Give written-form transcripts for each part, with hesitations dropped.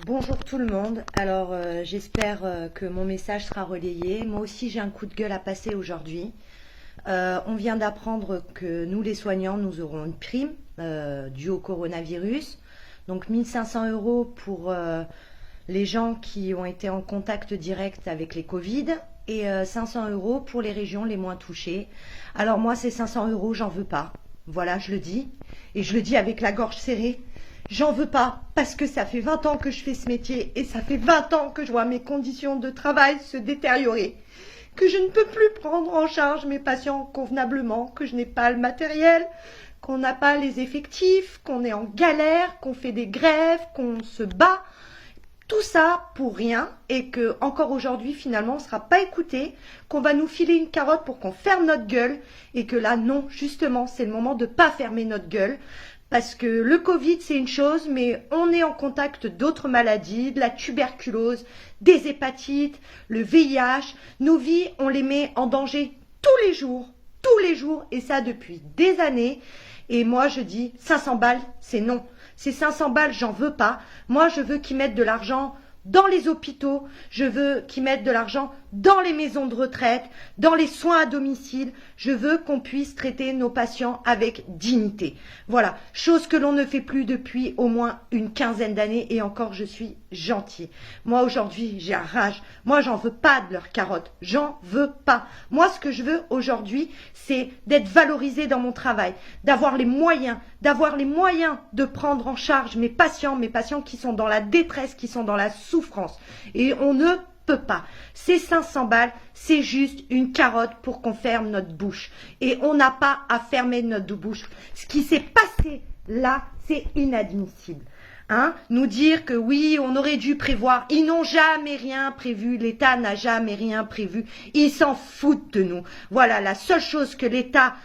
Bonjour tout le monde. Alors j'espère que mon message sera relayé. Moi aussi j'ai un coup de gueule à passer aujourd'hui. On vient d'apprendre que nous les soignants, nous aurons une prime due au coronavirus. Donc 1500 € pour les gens qui ont été en contact direct avec les Covid et 500 € pour les régions les moins touchées. Alors moi ces 500 €, j'en veux pas. Voilà, je le dis. Et je le dis avec la gorge serrée. J'en veux pas parce que ça fait 20 ans que je fais ce métier et ça fait 20 ans que je vois mes conditions de travail se détériorer, que je ne peux plus prendre en charge mes patients convenablement, que je n'ai pas le matériel, qu'on n'a pas les effectifs, qu'on est en galère, qu'on fait des grèves, qu'on se bat. Tout ça pour rien et que encore aujourd'hui finalement on ne sera pas écouté, qu'on va nous filer une carotte pour qu'on ferme notre gueule et que là non, justement c'est le moment de ne pas fermer notre gueule. Parce que le Covid, c'est une chose, mais on est en contact d'autres maladies, de la tuberculose, des hépatites, le VIH. Nos vies, on les met en danger tous les jours, et ça depuis des années. Et moi, je dis 500 balles, c'est non. Ces 500 balles, j'en veux pas. Moi, je veux qu'ils mettent de l'argent dans les hôpitaux, je veux qu'ils mettent de l'argent dans les maisons de retraite, dans les soins à domicile. Je veux qu'on puisse traiter nos patients avec dignité. Voilà, chose que l'on ne fait plus depuis au moins une quinzaine d'années et encore je suis gentil. Moi aujourd'hui, j'ai la rage. Moi, j'en veux pas de leurs carottes. J'en veux pas. Moi, ce que je veux aujourd'hui, c'est d'être valorisé dans mon travail, d'avoir les moyens de prendre en charge mes patients qui sont dans la détresse, qui sont dans la souffrance. Et on ne peut pas. Ces 500 balles, c'est juste une carotte pour qu'on ferme notre bouche. Et on n'a pas à fermer notre bouche. Ce qui s'est passé là, c'est inadmissible. Nous dire que oui, on aurait dû prévoir. Ils n'ont jamais rien prévu. L'État n'a jamais rien prévu. Ils s'en foutent de nous. Voilà, la seule chose que l'État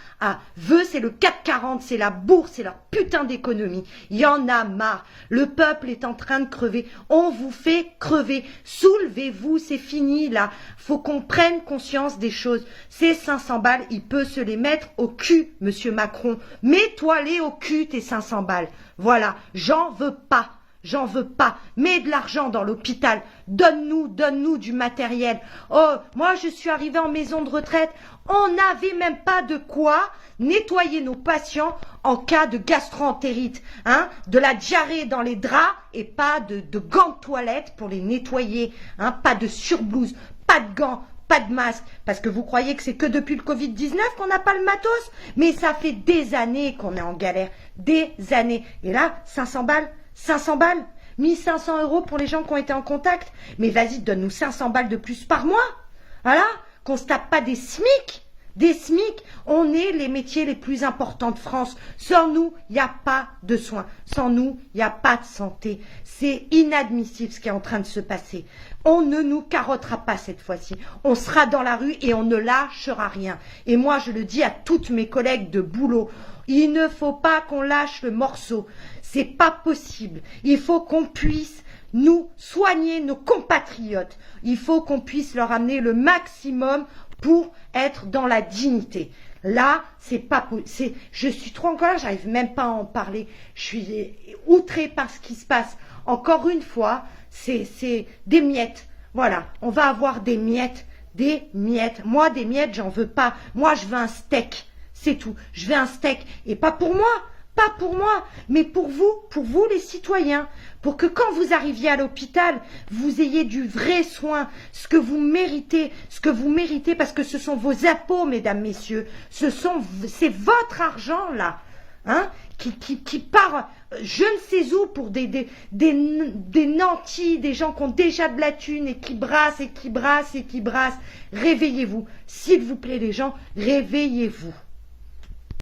veut, c'est le CAC 40, c'est la bourse, c'est leur putain d'économie. Il y en a marre. Le peuple est en train de crever. On vous fait crever. Soulevez-vous, c'est fini là. Faut qu'on prenne conscience des choses. Ces 500 balles, il peut se les mettre au cul, monsieur Macron. Mets-toi-les au cul, tes 500 balles. Voilà, j'en veux pas. J'en veux pas. Mets de l'argent dans l'hôpital. Donne-nous du matériel. Oh, moi je suis arrivée en maison de retraite. On n'avait même pas de quoi nettoyer nos patients en cas de gastro-entérite. De la diarrhée dans les draps et pas de gants de toilette pour les nettoyer. Pas de surblouse, pas de gants. Pas de masque, parce que vous croyez que c'est que depuis le Covid-19 qu'on n'a pas le matos, mais ça fait des années qu'on est en galère, des années. Et là, 500 balles, 1500 € pour les gens qui ont été en contact. Mais vas-y, donne-nous 500 balles de plus par mois, voilà, qu'on se tape pas des SMIC. Des SMIC, on est les métiers les plus importants de France. Sans nous, il n'y a pas de soins. Sans nous, il n'y a pas de santé. C'est inadmissible ce qui est en train de se passer. On ne nous carottera pas cette fois-ci. On sera dans la rue et on ne lâchera rien. Et moi, je le dis à toutes mes collègues de boulot, il ne faut pas qu'on lâche le morceau. C'est pas possible. Il faut qu'on puisse nous soigner nos compatriotes. Il faut qu'on puisse leur amener le maximum pour être dans la dignité. Là, c'est pas possible. Je suis trop en colère, j'arrive même pas à en parler. Je suis outrée par ce qui se passe. Encore une fois, c'est des miettes. Voilà, on va avoir des miettes. Des miettes. Moi, des miettes, j'en veux pas. Moi, je veux un steak. C'est tout. Je veux un steak. Et pas pour moi. Pas pour moi, mais pour vous les citoyens, pour que quand vous arriviez à l'hôpital, vous ayez du vrai soin, ce que vous méritez, parce que ce sont vos impôts, mesdames, messieurs, c'est votre argent là, qui part je ne sais où pour des nantis, des gens qui ont déjà de la thune et qui brassent et qui brassent et qui brassent. Réveillez-vous, s'il vous plaît les gens, réveillez-vous.